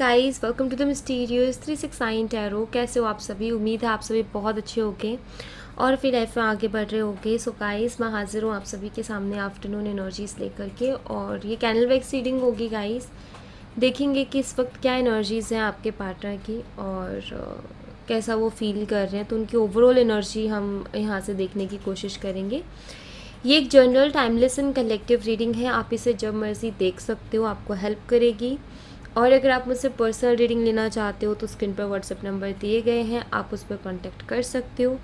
Guys, welcome to the mysterious 369 tarot. कैसे हो आप सभी? उम्मीद है आप सभी बहुत अच्छे होंगे और फिर लाइफ में आगे बढ़ रहे होंगे। सो गाइस, मैं हाजिर हूँ आप सभी के सामने आफ्टरनून एनर्जीज लेकर के, और ये कैंडल वैक्स रीडिंग होगी गाइस। देखेंगे कि इस वक्त क्या एनर्जीज़ हैं आपके पार्टनर की और कैसा वो फील कर रहे हैं, तो उनकी ओवरऑल एनर्जी हम यहाँ से देखने की कोशिश करेंगे। ये एक general timeless and collective reading है, आप इसे जब मर्जी देख सकते हो, आपको हेल्प करेगी। और अगर आप मुझसे पर्सनल रीडिंग लेना चाहते हो तो स्क्रीन पर व्हाट्सएप नंबर दिए गए हैं, आप उस पर कांटेक्ट कर सकते हो।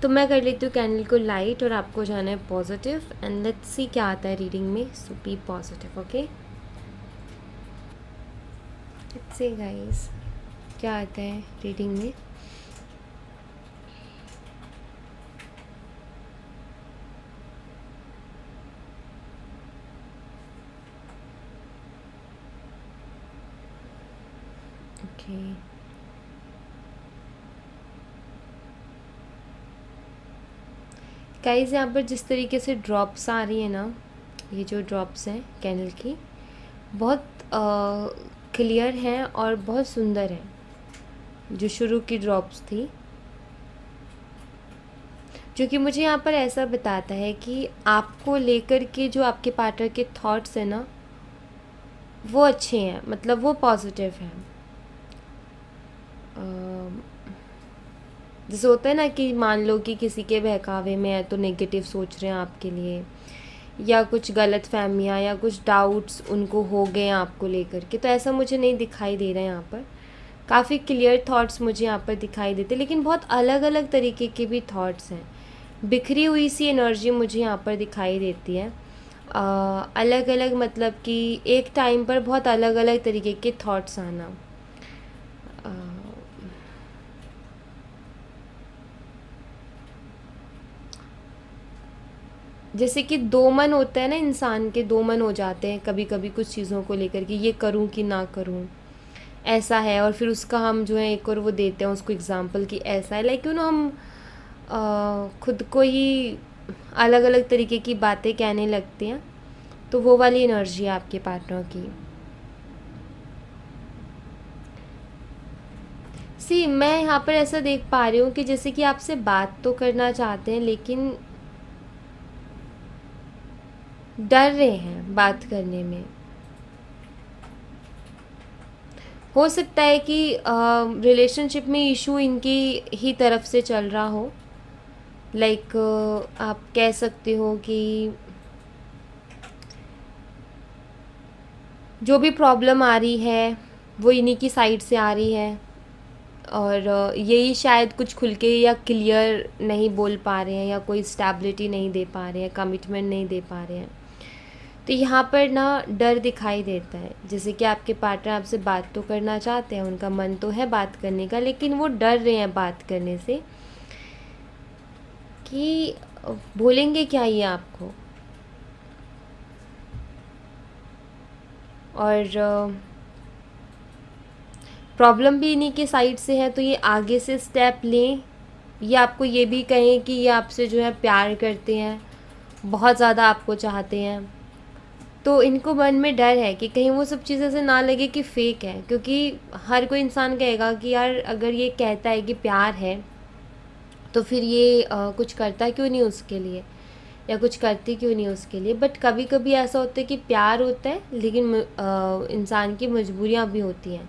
तो मैं कर लेती हूँ कैंडल को लाइट और आपको जाना है पॉजिटिव, एंड लेट्स सी क्या आता है रीडिंग में। So be positive, okay. Let's see guys क्या आता है रीडिंग में। ओके, गाइस यहाँ पर जिस तरीके से ड्रॉप्स आ रही है ना, ये जो ड्रॉप्स हैं कैंडल की, बहुत क्लियर हैं और बहुत सुंदर हैं। जो शुरू की ड्रॉप्स थी, जो कि मुझे यहाँ पर ऐसा बताता है कि आपको लेकर के जो आपके पार्टनर के थॉट्स हैं ना, वो अच्छे हैं, मतलब वो पॉजिटिव हैं। जैसे होता है ना कि मान लो कि किसी के बहकावे में है तो नेगेटिव सोच रहे हैं आपके लिए, या कुछ गलत फहमियाँ या कुछ डाउट्स उनको हो गए हैं आपको लेकर के, तो ऐसा मुझे नहीं दिखाई दे रहा है यहाँ पर। काफ़ी क्लियर थॉट्स मुझे यहाँ पर दिखाई देते, लेकिन बहुत अलग अलग तरीके के भी थॉट्स हैं। बिखरी हुई सी एनर्जी मुझे यहाँ पर दिखाई देती है। अलग अलग, मतलब कि एक टाइम पर बहुत अलग अलग तरीके के थॉट्स आना। जैसे कि दो मन होता है ना, इंसान के दो मन हो जाते हैं कभी कभी कुछ चीज़ों को लेकर के, ये करूं कि ना करूं, ऐसा है। और फिर उसका हम जो है एक और वो देते हैं उसको एग्जांपल कि ऐसा है, लाइक हम खुद को ही अलग अलग तरीके की बातें कहने लगते हैं। तो वो वाली एनर्जी है आपके पार्टनर की। सी मैं यहाँ पर ऐसा देख पा रही हूँ कि जैसे कि आपसे बात तो करना चाहते हैं, लेकिन डर रहे हैं बात करने में। हो सकता है कि रिलेशनशिप में इशू इनकी ही तरफ से चल रहा हो। लाइक आप कह सकते हो कि जो भी प्रॉब्लम आ रही है वो इन्हीं की साइड से आ रही है, और यही शायद कुछ खुल के या क्लियर नहीं बोल पा रहे हैं, या कोई स्टेबिलिटी नहीं दे पा रहे हैं, कमिटमेंट नहीं दे पा रहे हैं। तो यहाँ पर ना डर दिखाई देता है। जैसे कि आपके पार्टनर आपसे बात तो करना चाहते हैं, उनका मन तो है बात करने का, लेकिन वो डर रहे हैं बात करने से कि बोलेंगे क्या ये आपको। और प्रॉब्लम भी इन्हीं के साइड से है, तो ये आगे से स्टेप लें, ये आपको ये भी कहें कि ये आपसे जो है प्यार करते हैं, बहुत ज़्यादा आपको चाहते हैं। तो इनको मन में डर है कि कहीं वो सब चीज़ें से ना लगे कि फ़ेक है, क्योंकि हर कोई इंसान कहेगा कि यार अगर ये कहता है कि प्यार है तो फिर ये कुछ करता क्यों नहीं उसके लिए, या कुछ करती क्यों नहीं उसके लिए। बट कभी कभी ऐसा होता है कि प्यार होता है, लेकिन इंसान की मजबूरियाँ भी होती हैं।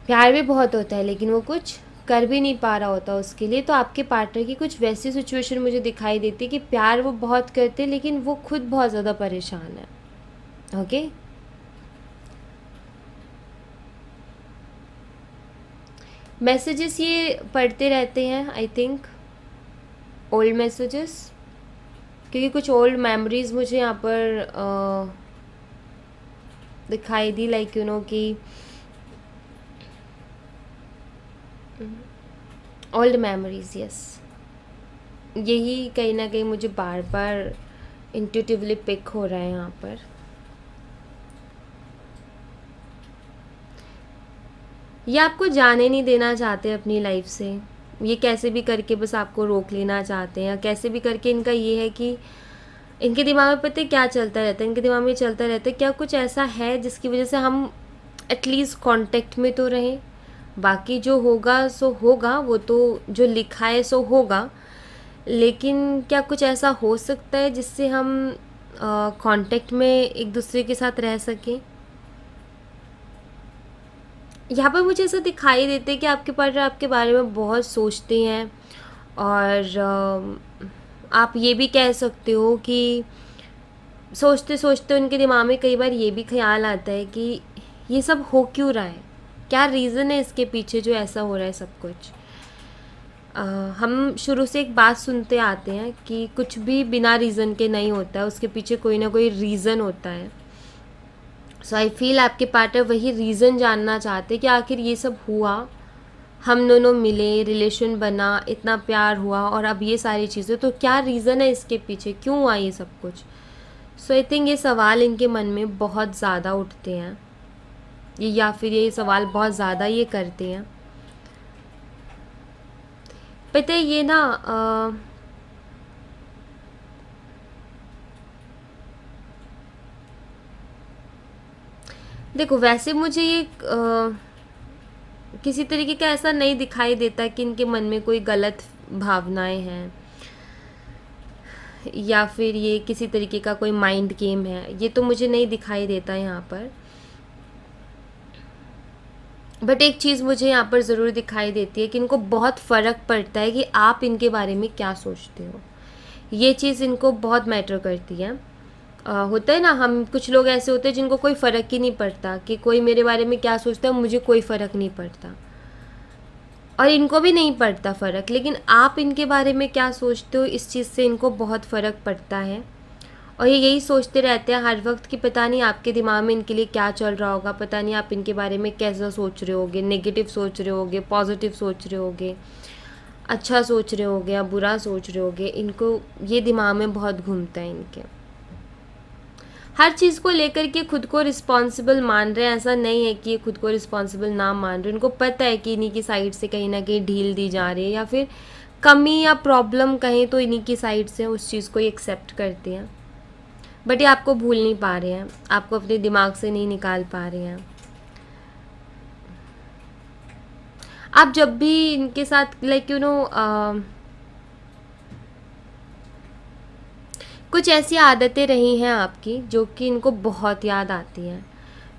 प्यार भी बहुत होता है लेकिन वो कुछ कर भी नहीं पा रहा होता उसके लिए। तो आपके पार्टनर की कुछ वैसी सिचुएशन मुझे दिखाई देती है कि प्यार वो बहुत करते लेकिन वो खुद बहुत ज़्यादा परेशान है। ओके, मैसेजेस ये पढ़ते रहते हैं, आई थिंक ओल्ड मैसेजेस, क्योंकि कुछ ओल्ड मेमोरीज मुझे यहाँ पर दिखाई दी, लाइक कि ओल्ड मेमोरीज, यस। यही कहीं ना कहीं मुझे बार बार इंट्यूटिवली पिक हो रहा है यहाँ पर। ये आपको जाने नहीं देना चाहते अपनी लाइफ से, ये कैसे भी करके बस आपको रोक लेना चाहते हैं, या कैसे भी करके इनका ये है कि इनके दिमाग में पता है क्या चलता रहता है, इनके दिमाग में चलता रहता है क्या कुछ ऐसा है जिसकी वजह से हम एटलीस्ट कांटेक्ट में तो रहें। बाकी जो होगा सो होगा, वो तो जो लिखा है सो होगा, लेकिन क्या कुछ ऐसा हो सकता है जिससे हम कांटेक्ट में एक दूसरे के साथ रह सकें? यहाँ पर मुझे ऐसा दिखाई देता है कि आपके पार्टनर आपके बारे में बहुत सोचते हैं, और आप ये भी कह सकते हो कि सोचते सोचते उनके दिमाग में कई बार ये भी ख्याल आता है कि ये सब हो क्यों रहा है, क्या रीज़न है इसके पीछे जो ऐसा हो रहा है सब कुछ। हम शुरू से एक बात सुनते आते हैं कि कुछ भी बिना रीज़न के नहीं होता है, उसके पीछे कोई ना कोई रीज़न होता है। सो आई फील आपके पार्टनर वही रीज़न जानना चाहते कि आखिर ये सब हुआ, हम दोनों मिले, रिलेशन बना, इतना प्यार हुआ, और अब ये सारी चीज़ें, तो क्या रीज़न है इसके पीछे, क्यों हुआ ये सब कुछ। सो आई थिंक ये सवाल इनके मन में बहुत ज़्यादा उठते हैं, या फिर ये सवाल बहुत ज़्यादा ये करते हैं। पता है ये ना देखो, वैसे मुझे ये किसी तरीके का ऐसा नहीं दिखाई देता कि इनके मन में कोई गलत भावनाएं हैं, या फिर ये किसी तरीके का कोई माइंड गेम है, ये तो मुझे नहीं दिखाई देता यहाँ पर। बट एक चीज़ मुझे यहाँ पर ज़रूर दिखाई देती है कि इनको बहुत फ़र्क पड़ता है कि आप इनके बारे में क्या सोचते हो। ये चीज़ इनको बहुत मैटर करती है। होता है ना, हम कुछ लोग ऐसे होते हैं जिनको कोई फ़र्क ही नहीं पड़ता कि कोई मेरे बारे में क्या सोचता है, मुझे कोई फ़र्क नहीं पड़ता, और इनको भी नहीं पड़ता फ़र्क। लेकिन आप इनके बारे में क्या सोचते हो, इस चीज़ से इनको बहुत फ़र्क पड़ता है, और ये यही सोचते रहते हैं हर वक्त कि पता नहीं आपके दिमाग में इनके लिए क्या चल रहा होगा, पता नहीं आप इनके बारे में कैसा सोच रहे होगे, नेगेटिव सोच रहे होगे, पॉजिटिव सोच रहे होगे, अच्छा सोच रहे होगे या बुरा सोच रहे होगे। इनको ये दिमाग में बहुत घूमता है इनके। हर चीज़ को लेकर के खुद को रिस्पॉन्सिबल मान रहे हैं, ऐसा नहीं है कि ये खुद को रिस्पॉन्सिबल ना मान रहे। इनको पता है कि इन्हीं की साइड से कहीं ना कहीं ढील दी जा रही है, या फिर कमी या प्रॉब्लम कहीं तो इन्हीं की साइड से उस चीज़ को एक्सेप्ट करते हैं। बट ये आपको भूल नहीं पा रहे हैं, आपको अपने दिमाग से नहीं निकाल पा रहे हैं। आप जब भी इनके साथ लाइक कुछ ऐसी आदतें रही हैं आपकी जो कि इनको बहुत याद आती हैं।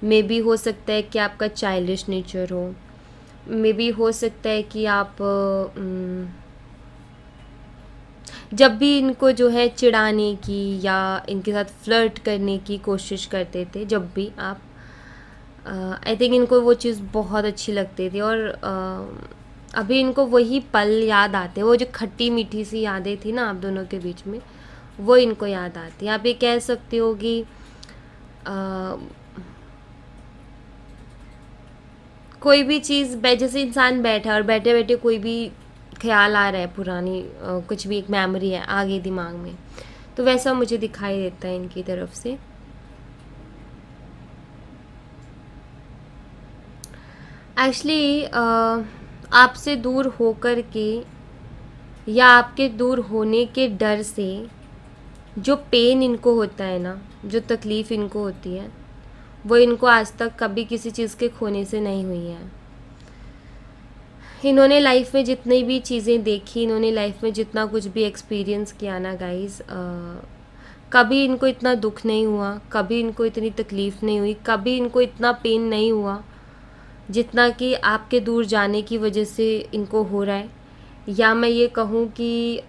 मे बी हो सकता है कि आपका चाइल्डिश नेचर हो, मे बी हो सकता है कि आप जब भी इनको जो है चिढ़ाने की या इनके साथ फ्लर्ट करने की कोशिश करते थे, जब भी आप आई थिंक इनको वो चीज़ बहुत अच्छी लगती थी, और अभी इनको वही पल याद आते हैं, वो जो खट्टी मीठी सी यादें थी ना आप दोनों के बीच में, वो इनको याद आती है। आप ये कह सकते हो कि कोई भी चीज़ जैसे इंसान बैठा और बैठे बैठे कोई भी ख्याल आ रहा है, पुरानी कुछ भी एक मेमोरी है आगे दिमाग में, तो वैसा मुझे दिखाई देता है इनकी तरफ से। एक्चुअली आपसे दूर होकर के या आपके दूर होने के डर से जो पेन इनको होता है ना, जो तकलीफ़ इनको होती है, वो इनको आज तक कभी किसी चीज़ के खोने से नहीं हुई है। इन्होंने लाइफ में जितनी भी चीज़ें देखी, इन्होंने लाइफ में जितना कुछ भी एक्सपीरियंस किया ना गाइस, कभी इनको इतना दुख नहीं हुआ, कभी इनको इतनी तकलीफ़ नहीं हुई, कभी इनको इतना पेन नहीं हुआ जितना कि आपके दूर जाने की वजह से इनको हो रहा है। या मैं ये कहूँ कि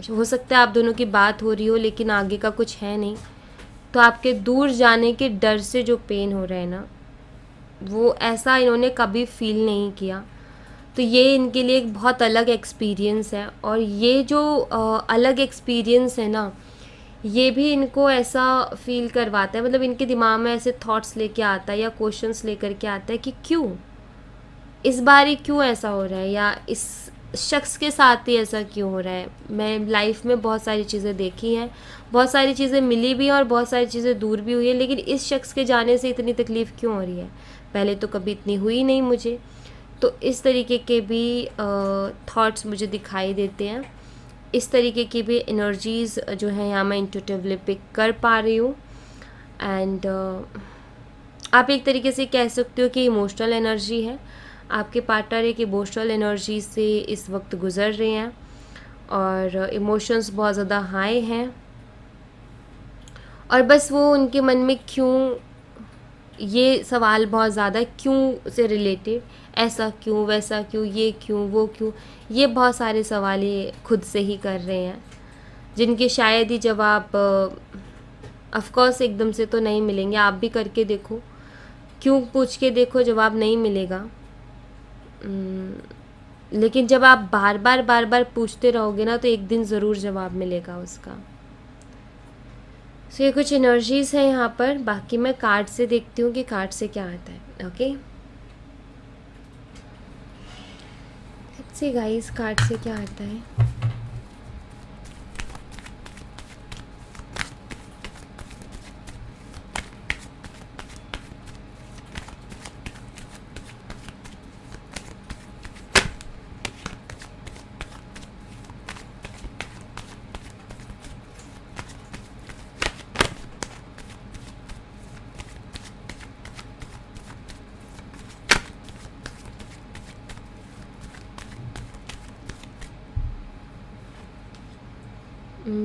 हो सकता है आप दोनों की बात हो रही हो लेकिन आगे का कुछ है नहीं, तो आपके दूर जाने के डर से जो पेन हो रहा है ना, वो ऐसा इन्होंने कभी फील नहीं किया। तो ये इनके लिए एक बहुत अलग एक्सपीरियंस है, और ये जो अलग एक्सपीरियंस है ना, ये भी इनको ऐसा फील करवाता है, मतलब इनके दिमाग में ऐसे थॉट्स लेके आता है या क्वेश्चंस लेकर के आता है कि क्यों इस बार ही क्यों ऐसा हो रहा है, या इस शख्स के साथ ही ऐसा क्यों हो रहा है। मैं लाइफ में बहुत सारी चीज़ें देखी हैं, बहुत सारी चीज़ें मिली भी हैं और बहुत सारी चीज़ें दूर भी हुई हैं, लेकिन इस शख्स के जाने से इतनी तकलीफ़ क्यों हो रही है, पहले तो कभी इतनी हुई नहीं मुझे। तो इस तरीके के भी थॉट्स मुझे दिखाई देते हैं, इस तरीके की भी एनर्जीज़ जो है यहाँ मैं इंट्यूटिवली पिक कर पा रही हूँ। एंड आप एक तरीके से कह सकते हो कि इमोशनल एनर्जी है, आपके पार्टनर एक इमोशनल एनर्जी से इस वक्त गुज़र रहे हैं और इमोशंस बहुत ज़्यादा हाई हैं और बस वो उनके मन में क्यों, ये सवाल बहुत ज़्यादा क्यों से रिलेटेड, ऐसा क्यों, वैसा क्यों, ये क्यों, वो क्यों, ये बहुत सारे सवाल ये खुद से ही कर रहे हैं, जिनके शायद ही जवाब ऑफ कोर्स एकदम से तो नहीं मिलेंगे। आप भी करके देखो, क्यों पूछ के देखो, जवाब नहीं मिलेगा। लेकिन जब आप बार बार पूछते रहोगे ना तो एक दिन ज़रूर जवाब मिलेगा उसका। सो ये कुछ एनर्जीज़ हैं यहाँ पर। बाकी मैं कार्ड से देखती हूँ कि कार्ड से क्या आता है। Okay, let's see guys card से क्या आता है।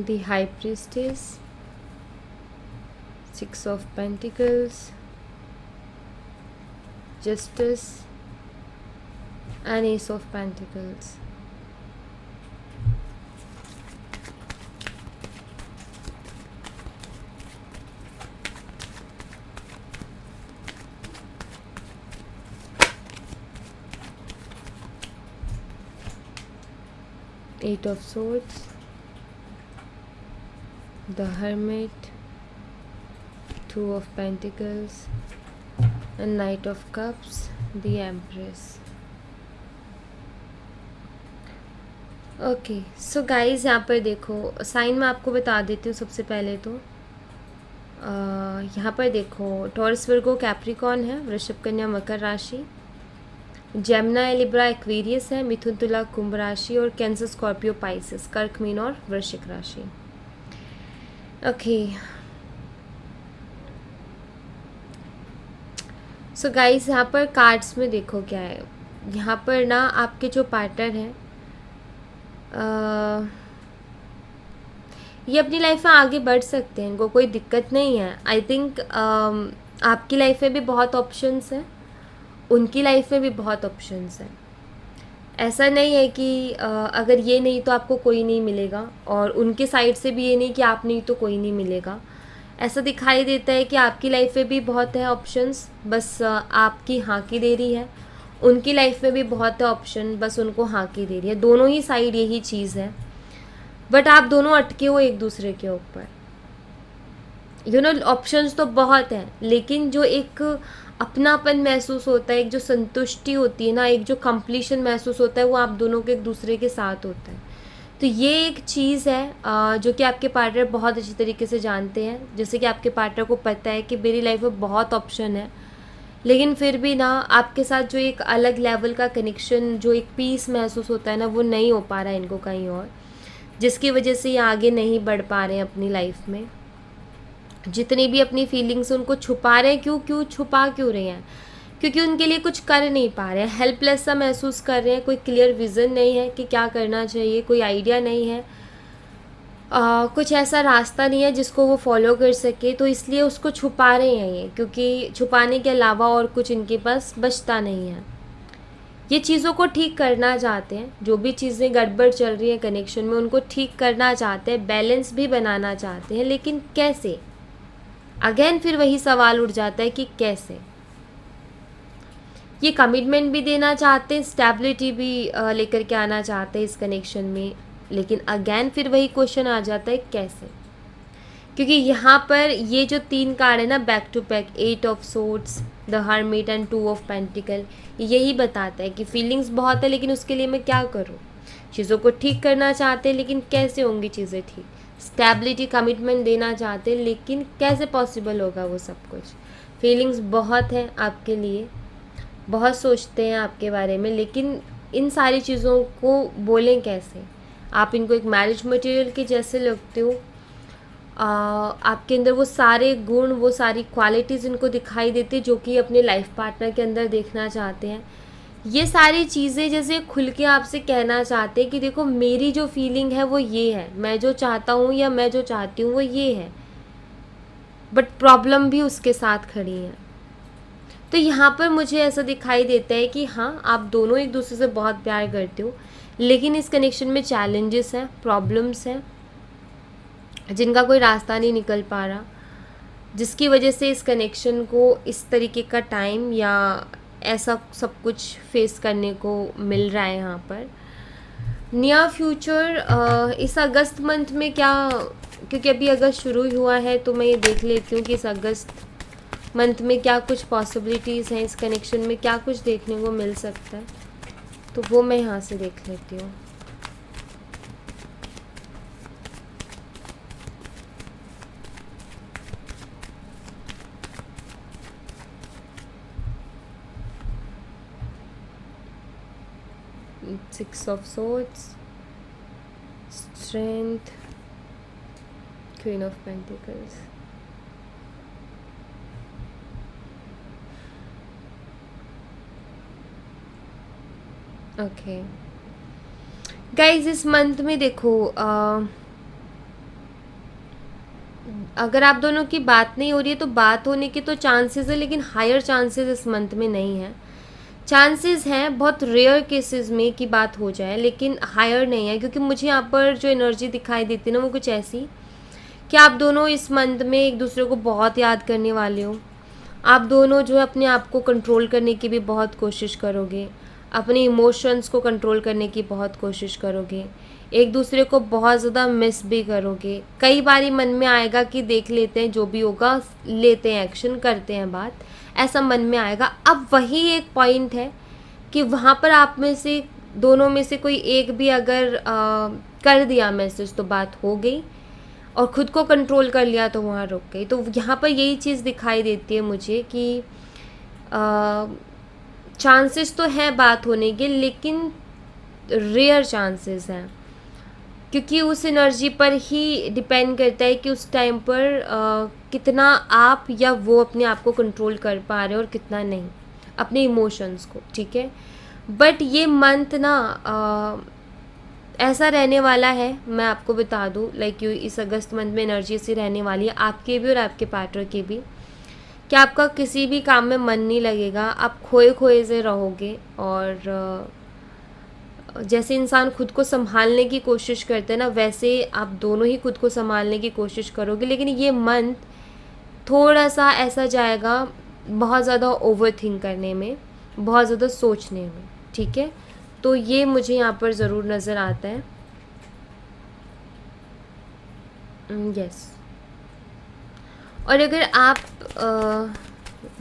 The High Priestess, Six of Pentacles, Justice and Ace of Pentacles. Eight of Swords, the Hermit, Two of Pentacles and Knight of Cups, the Empress. Okay so guys यहाँ पर देखो, sign मैं आपको बता देती हूँ सबसे पहले तो। यहाँ पर देखो टॉरस वर्गो कैप्रिकॉन है, वृषभ कन्या मकर राशि, जेमिनी लिब्रा एक्वेरियस है, मिथुन तुला कुंभ राशि और कैंसर स्कॉर्पियो पाइसेस कर्क मीन और वृश्चिक राशि। ओके सो गाइस यहाँ पर कार्ड्स में देखो क्या है। यहाँ पर ना आपके जो पार्टनर हैं ये अपनी लाइफ में आगे बढ़ सकते हैं, इनको कोई दिक्कत नहीं है। आई थिंक आपकी लाइफ में भी बहुत ऑप्शंस हैं, उनकी लाइफ में भी बहुत ऑप्शंस हैं। ऐसा नहीं है कि अगर ये नहीं तो आपको कोई नहीं मिलेगा और उनके साइड से भी ये नहीं कि आप नहीं तो कोई नहीं मिलेगा। ऐसा दिखाई देता है कि आपकी लाइफ में भी बहुत है ऑप्शंस, बस आपकी हाँ की देरी है। उनकी लाइफ में भी बहुत है ऑप्शन, बस उनको हाँ की देरी है। दोनों ही साइड यही चीज़ है, बट आप दोनों अटके हो एक दूसरे के ऊपर। यू नो ऑप्शंस तो बहुत हैं, लेकिन जो एक अपनापन महसूस होता है, एक जो संतुष्टि होती है ना, एक जो कंप्लीशन महसूस होता है, वो आप दोनों के एक दूसरे के साथ होता है। तो ये एक चीज़ है जो कि आपके पार्टनर बहुत अच्छी तरीके से जानते हैं। जैसे कि आपके पार्टनर को पता है कि मेरी लाइफ में बहुत ऑप्शन है, लेकिन फिर भी ना आपके साथ जो एक अलग लेवल का कनेक्शन, जो एक पीस महसूस होता है ना, वो नहीं हो पा रहा है इनको कहीं और, जिसकी वजह से ये आगे नहीं बढ़ पा रहे हैं अपनी लाइफ में। जितनी भी अपनी फीलिंग्स उनको छुपा रहे हैं, क्यों छुपा रहे हैं? क्योंकि उनके लिए कुछ कर नहीं पा रहे हैं, हेल्पलेस सा महसूस कर रहे हैं। कोई क्लियर विज़न नहीं है कि क्या करना चाहिए, कोई आइडिया नहीं है, कुछ ऐसा रास्ता नहीं है जिसको वो फॉलो कर सके, तो इसलिए उसको छुपा रहे हैं ये, क्योंकि छुपाने के अलावा और कुछ इनके पास बचता नहीं है। ये चीज़ों को ठीक करना चाहते हैं, जो भी चीज़ें गड़बड़ चल रही हैं कनेक्शन में उनको ठीक करना चाहते हैं, बैलेंस भी बनाना चाहते हैं, लेकिन कैसे? अगेन फिर वही सवाल उठ जाता है कि कैसे। ये कमिटमेंट भी देना चाहते हैं, स्टेबिलिटी भी लेकर के आना चाहते हैं इस कनेक्शन में, लेकिन अगेन फिर वही क्वेश्चन आ जाता है कैसे। क्योंकि यहाँ पर ये जो 3 कार्ड है ना back to back, 8 of swords, the hermit and 2 of pentacle, यही बताता है कि फीलिंग्स बहुत है, लेकिन उसके लिए मैं क्या करूँ। चीज़ों को ठीक करना चाहते हैं, लेकिन कैसे होंगी चीज़ें ठीक। स्टेबिलिटी कमिटमेंट देना चाहते हैं, लेकिन कैसे पॉसिबल होगा वो सब कुछ। फीलिंग्स बहुत हैं आपके लिए, बहुत सोचते हैं आपके बारे में, लेकिन इन सारी चीज़ों को बोलें कैसे। आप इनको एक मैरिज मटेरियल के जैसे लगते हो, आपके अंदर वो सारे गुण, वो सारी क्वालिटीज़ इनको दिखाई देती जो कि अपने लाइफ पार्टनर के अंदर देखना चाहते हैं। ये सारी चीज़ें जैसे खुल के आपसे कहना चाहते हैं कि देखो मेरी जो फीलिंग है वो ये है, मैं जो चाहता हूँ या मैं जो चाहती हूँ वो ये है, बट प्रॉब्लम भी उसके साथ खड़ी है। तो यहाँ पर मुझे ऐसा दिखाई देता है कि हाँ, आप दोनों एक दूसरे से बहुत प्यार करते हो, लेकिन इस कनेक्शन में चैलेंजेस हैं, प्रॉब्लम्स हैं, जिनका कोई रास्ता नहीं निकल पा रहा, जिसकी वजह से इस कनेक्शन को इस तरीके का टाइम या ऐसा सब कुछ फेस करने को मिल रहा है यहाँ पर। नियर फ्यूचर इस अगस्त मंथ में क्या, क्योंकि अभी अगस्त शुरू ही हुआ है, तो मैं ये देख लेती हूँ कि इस अगस्त मंथ में क्या कुछ पॉसिबिलिटीज़ हैं, इस कनेक्शन में क्या कुछ देखने को मिल सकता है, तो वो मैं यहाँ से देख लेती हूँ। Six of Swords, Strength, Queen of Pentacles. Okay guys, इस मंथ में देखो अगर आप दोनों की बात नहीं हो रही है तो बात होने के तो चांसेस है, लेकिन हायर चांसेस इस मंथ में नहीं है। चांसेस हैं बहुत रेयर केसेस में कि बात हो जाए, लेकिन हायर नहीं है, क्योंकि मुझे यहाँ पर जो एनर्जी दिखाई देती है ना वो कुछ ऐसी कि आप दोनों इस मंथ में एक दूसरे को बहुत याद करने वाले हो। आप दोनों जो है अपने आप को कंट्रोल करने की भी बहुत कोशिश करोगे, अपने इमोशंस को कंट्रोल करने की बहुत कोशिश करोगे, एक दूसरे को बहुत ज़्यादा मिस भी करोगे। कई बारी मन में आएगा कि देख लेते हैं, जो भी होगा लेते हैं एक्शन, करते हैं बात, ऐसा मन में आएगा। अब वही एक पॉइंट है कि वहाँ पर आप में से दोनों में से कोई एक भी अगर कर दिया मैसेज तो बात हो गई, और ख़ुद को कंट्रोल कर लिया तो वहाँ रुक गई। तो यहाँ पर यही चीज़ दिखाई देती है मुझे कि चांसेस तो है बात होने के, लेकिन रेयर चांसेस हैं, क्योंकि उस एनर्जी पर ही डिपेंड करता है कि उस टाइम पर कितना आप या वो अपने आप को कंट्रोल कर पा रहे हो और कितना नहीं, अपने इमोशंस को, ठीक है। बट ये मंथ ना ऐसा रहने वाला है, मैं आपको बता दूँ, लाइक इस अगस्त मंथ में एनर्जी ऐसी रहने वाली है आपके भी और आपके पार्टनर की भी, कि आपका किसी भी काम में मन नहीं लगेगा, आप खोए खोए से रहोगे। और जैसे इंसान खुद को संभालने की कोशिश करते हैं ना, वैसे आप दोनों ही खुद को संभालने की कोशिश करोगे। लेकिन ये मंथ थोड़ा सा ऐसा जाएगा बहुत ज़्यादा ओवर थिंक करने में, बहुत ज़्यादा सोचने में, ठीक है। तो ये मुझे यहाँ पर ज़रूर नज़र आता है। यस। और अगर आप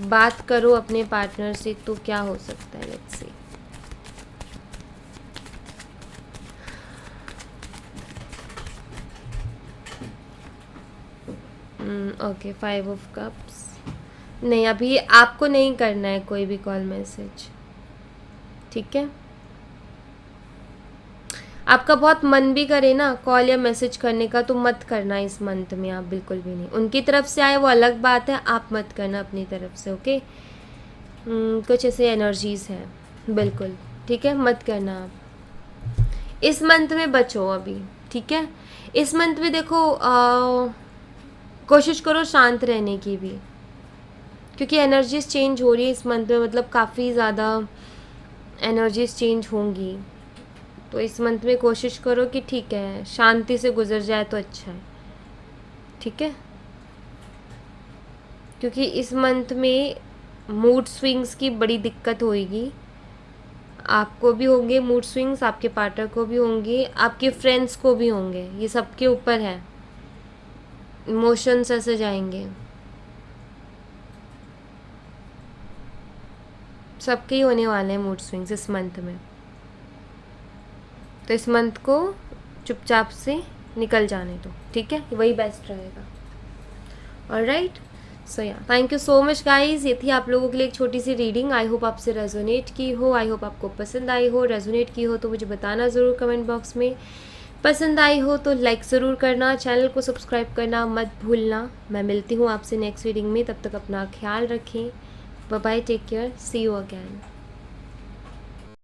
बात करो अपने पार्टनर से तो क्या हो सकता है, let's see. Okay, 5 of cups. नहीं, अभी आपको नहीं करना है कोई भी कॉल मैसेज, ठीक है। आपका बहुत मन भी करे ना कॉल या मैसेज करने का तो मत करना इस मंथ में, आप बिल्कुल भी नहीं। उनकी तरफ से आए वो अलग बात है, आप मत करना अपनी तरफ से, ओके। कुछ ऐसे एनर्जीज हैं, बिल्कुल ठीक है, मत करना आप इस मंथ में, बचो अभी, ठीक है। इस मंथ में देखो कोशिश करो शांत रहने की भी, क्योंकि एनर्जीज चेंज हो रही है इस मंथ में, मतलब काफ़ी ज़्यादा एनर्जीज चेंज होंगी। तो इस मंथ में कोशिश करो कि ठीक है शांति से गुजर जाए तो अच्छा है, ठीक है। क्योंकि इस मंथ में मूड स्विंग्स की बड़ी दिक्कत होगी, आपको भी होंगे मूड स्विंग्स, आपके पार्टनर को भी होंगे, आपके फ्रेंड्स को भी होंगे, ये सबके ऊपर है। इमोशंस ऐसे जाएंगे, सबके ही होने वाले हैं मूड स्विंग्स इस मंथ में। तो इस मंथ को चुपचाप से निकल जाने दो, ठीक है, वही बेस्ट रहेगा। ऑलराइट, सो या thank you so much guys. ये थी आप लोगों के लिए एक छोटी सी रीडिंग। आई होप आपसे रेजोनेट की हो, आई होप आपको पसंद आई हो। रेजोनेट की हो तो मुझे बताना ज़रूर कमेंट बॉक्स में। पसंद आई हो तो लाइक ज़रूर करना, चैनल को सब्सक्राइब करना मत भूलना। मैं मिलती हूँ आपसे नेक्स्ट रीडिंग में, तब तक अपना ख्याल रखें। Bye bye, take care, see you again.